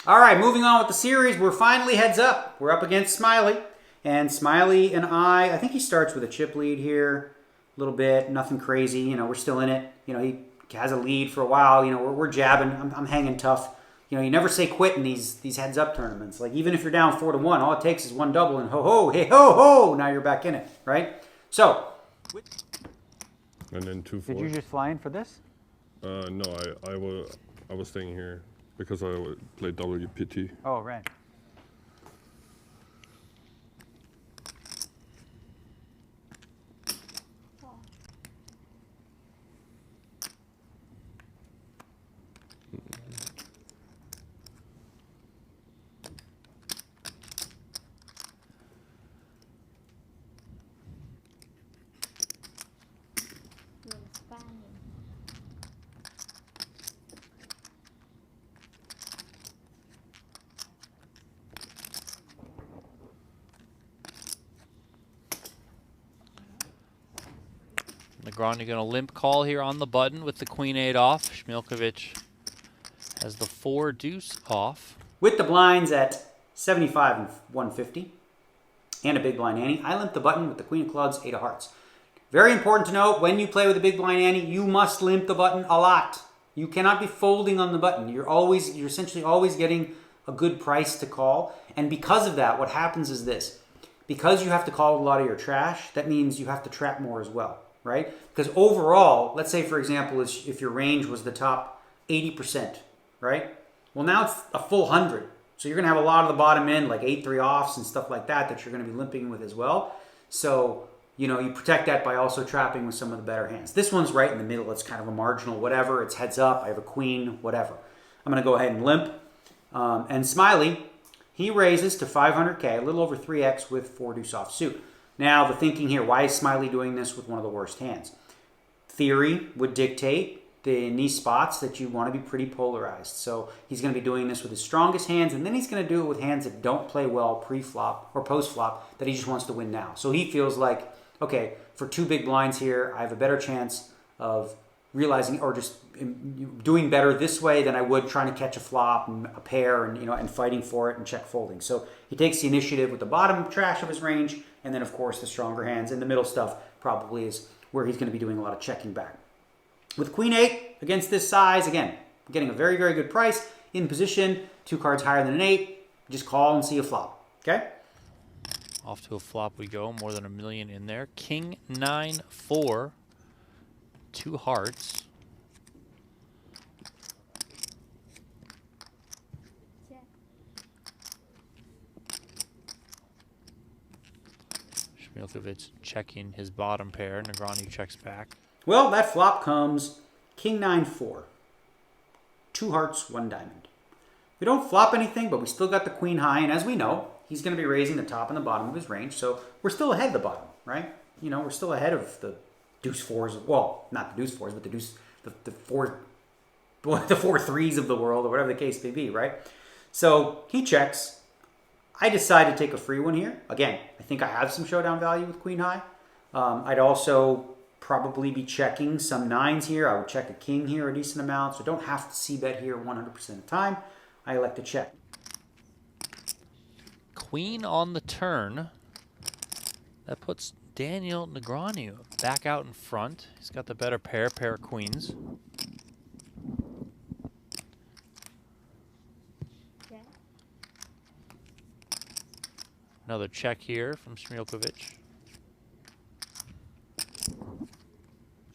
All right, moving on with the series. We're finally heads up. We're up against Smiley. And Smiley and I think he starts with a chip lead here a little bit. Nothing crazy. You know, we're still in it. You know, he has a lead for a while. You know, we're jabbing. I'm hanging tough. You know, you never say quit in these heads up tournaments. Like, even if you're down 4-1, all it takes is one double and ho-ho, hey ho-ho, now you're back in it, right? So. And then 2-4. Did you just fly in for this? No, I was staying here because I played WPT. Oh, right. Negreanu going to limp call here on the button with the queen-8 off. Smilkovic has the 4 deuce off. With the blinds at 75 and 150 and a big blind ante, I limp the button with the queen of clubs, 8 of hearts. Very important to note, when you play with a big blind ante, you must limp the button a lot. You cannot be folding on the button. You're essentially always getting a good price to call. And because of that, what happens is this. Because you have to call a lot of your trash, that means you have to trap more as well. Right? Because overall, let's say, for example, if your range was the top 80%, right? Well, now it's a full 100. So you're going to have a lot of the bottom end, like 8-3 offs and stuff like that you're going to be limping with as well. So, you know, you protect that by also trapping with some of the better hands. This one's right in the middle. It's kind of a marginal whatever. It's heads up. I have a queen, whatever. I'm going to go ahead and limp. And Smiley, he raises to 500K, a little over 3x with 4 deuce off suit. Now, the thinking here, why is Smiley doing this with one of the worst hands? Theory would dictate in these spots that you want to be pretty polarized. So he's going to be doing this with his strongest hands, and then he's going to do it with hands that don't play well pre-flop or post-flop that he just wants to win now. So he feels like, okay, for 2 big blinds here, I have a better chance of realizing or just doing better this way than I would trying to catch a flop and a pair and, you know, and fighting for it and check folding. So he takes the initiative with the bottom trash of his range, and then, of course, the stronger hands. And the middle stuff probably is where he's going to be doing a lot of checking back. With queen 8 against this size, again, getting a very, very good price in position, 2 cards higher than an 8. Just call and see a flop. Okay? Off to a flop we go. More than $1 million in there. King 9-4. 2 hearts. Smilkovic checking his bottom pair. Negreanu checks back. Well, that flop comes king 9-4. 2 hearts, 1 diamond. We don't flop anything, but we still got the queen high, and as we know, he's going to be raising the top and the bottom of his range, so we're still ahead of the bottom, right? You know, we're still ahead of the deuce 4s. Well, not the deuce 4s, but the 4 threes of the world, or whatever the case may be, right? So he checks. I decide to take a free one here. Again, I think I have some showdown value with queen high. I'd also probably be checking some 9s here. I would check a king here a decent amount, so don't have to c-bet here 100% of the time. I elect to check. Queen on the turn. That puts Daniel Negreanu back out in front. He's got the better pair of queens. Another check here from Smilkovic.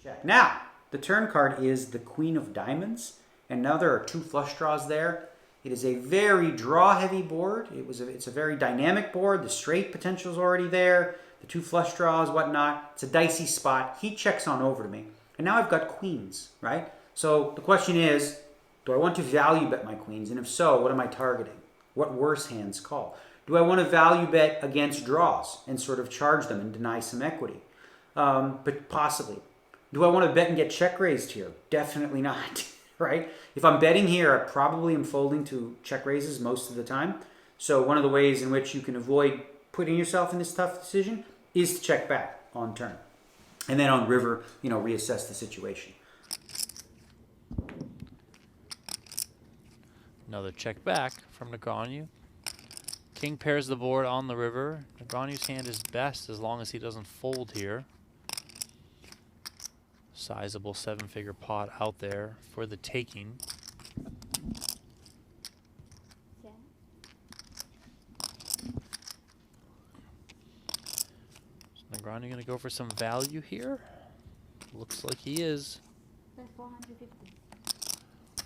Check. Now, the turn card is the queen of diamonds, and now there are 2 flush draws there. It is a very draw-heavy board. It's a very dynamic board. The straight potential is already there. The 2 flush draws, whatnot. It's a dicey spot. He checks on over to me. And now I've got queens, right? So the question is, do I want to value bet my queens? And if so, what am I targeting? What worse hands call? Do I want to value bet against draws and sort of charge them and deny some equity? But possibly. Do I want to bet and get check raised here? Definitely not, right? If I'm betting here, I probably am folding to check raises most of the time. So one of the ways in which you can avoid putting yourself in this tough decision is to check back on turn. And then on river, you know, reassess the situation. Another check back from Negreanu. King pairs the board on the river. Negreanu's hand is best as long as he doesn't fold here. Sizable 7-figure pot out there for the taking. Is Negreanu going to go for some value here? Looks like he is. 450.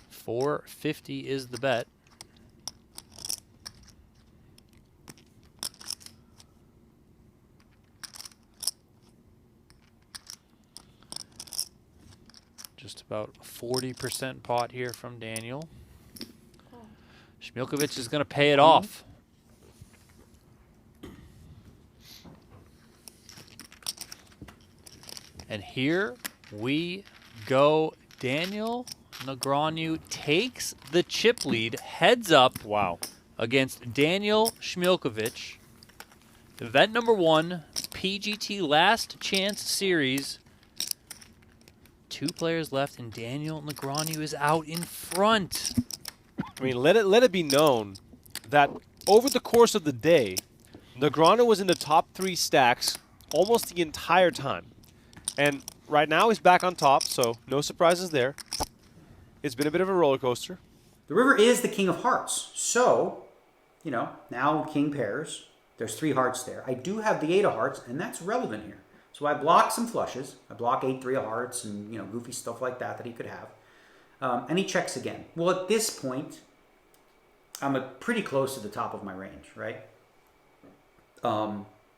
450 is the bet. Just about 40% pot here from Daniel. Šmilković is going to pay it off. And here we go. Daniel Negreanu takes the chip lead, heads up. Wow. Against Daniel Šmilković. Event number 1, PGT Last Chance Series. 2 players left, and Daniel Negreanu is out in front. I mean, let it be known that over the course of the day, Negreanu was in the top 3 stacks almost the entire time. And right now he's back on top, so no surprises there. It's been a bit of a roller coaster. The river is the king of hearts. So, you know, now king pairs. There's 3 hearts there. I do have the 8 of hearts, and that's relevant here. So I block some flushes. I block 8-3 of hearts and, you know, goofy stuff like that he could have. And he checks again. Well, at this point, I'm pretty close to the top of my range, right?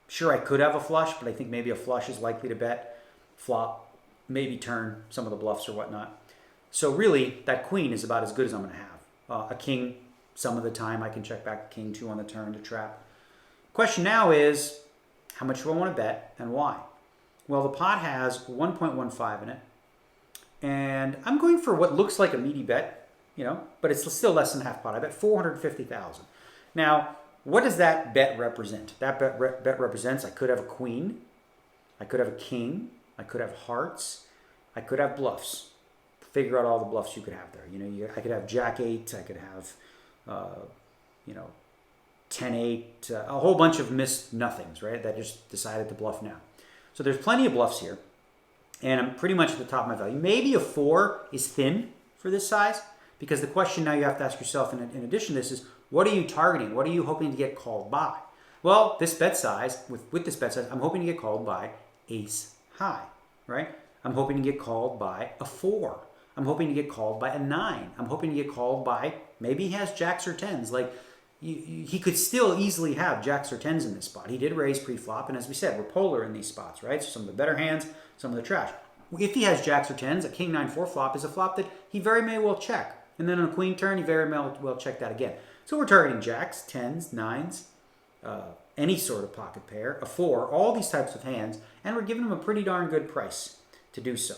Sure, I could have a flush, but I think maybe a flush is likely to bet. Flop, maybe turn some of the bluffs or whatnot. So really, that queen is about as good as I'm going to have. A king, some of the time, I can check back king 2 on the turn to trap. Question now is, how much do I want to bet and why? Well, the pot has 1.15 in it. And I'm going for what looks like a meaty bet, you know, but it's still less than half pot. I bet 450,000. Now, what does that bet represent? That bet represents I could have a queen, I could have a king, I could have hearts, I could have bluffs. Figure out all the bluffs you could have there. You know, I could have jack 8, I could have, you know, 10-8, a whole bunch of missed nothings, right? That just decided to bluff now. So there's plenty of bluffs here, and I'm pretty much at the top of my value. Maybe a 4 is thin for this size, because the question now you have to ask yourself, in addition to this, is what are you targeting? What are you hoping to get called by? Well, this bet size, with this bet size, I'm hoping to get called by ace high, right? I'm hoping to get called by a 4. I'm hoping to get called by a 9. I'm hoping to get called by, maybe he has jacks or 10s. Like, he could still easily have jacks or 10s in this spot. He did raise pre-flop, and as we said, we're polar in these spots, right? So some of the better hands, some of the trash. If he has jacks or 10s, a king 9-4 flop is a flop that he very may well check. And then on a queen turn, he very may well check that again. So we're targeting jacks, 10s, 9s, any sort of pocket pair, a 4, all these types of hands, and we're giving him a pretty darn good price to do so.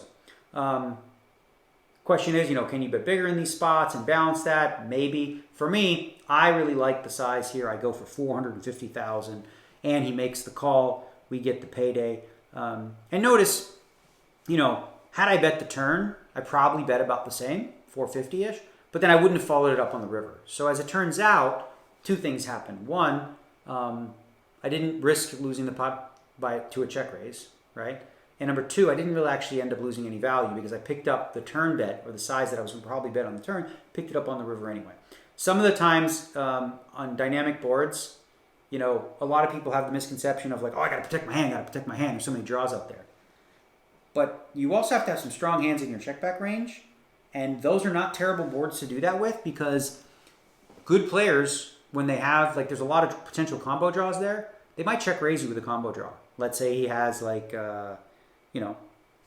Question is, you know, can you bet bigger in these spots and balance that? Maybe. For me, I really like the size here. I go for 450,000, and he makes the call. We get the payday. And notice, you know, had I bet the turn, I probably bet about the same, 450-ish, but then I wouldn't have followed it up on the river. So as it turns out, 2 things happened. One, I didn't risk losing the pot to a check raise, right? And number 2, I didn't really actually end up losing any value because I picked up the turn bet, or the size that I was going to probably bet on the turn, picked it up on the river anyway. Some of the times on dynamic boards, you know, a lot of people have the misconception of like, oh, I got to protect my hand, There's so many draws out there. But you also have to have some strong hands in your check back range, and those are not terrible boards to do that with, because good players, when they have, like, there's a lot of potential combo draws there, they might check raise you with a combo draw. Let's say he has like, you know,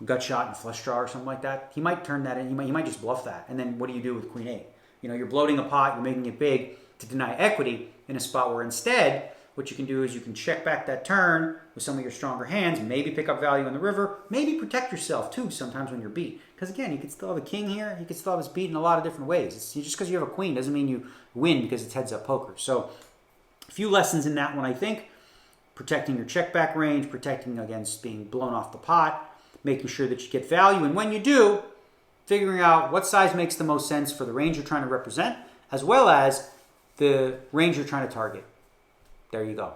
gut shot and flush draw or something like that. He might turn that in. He might just bluff that. And then what do you do with queen 8? You know, you're bloating a pot, you're making it big to deny equity in a spot where instead what you can do is you can check back that turn with some of your stronger hands, maybe pick up value on the river, maybe protect yourself too sometimes when you're beat. Because again, you could still have a king here, you could still have us beat in a lot of different ways. Just because you have a queen doesn't mean you win because it's heads up poker. So a few lessons in that one, I think. Protecting your check back range, protecting against being blown off the pot, making sure that you get value, and when you do, figuring out what size makes the most sense for the range you're trying to represent, as well as the range you're trying to target. There you go.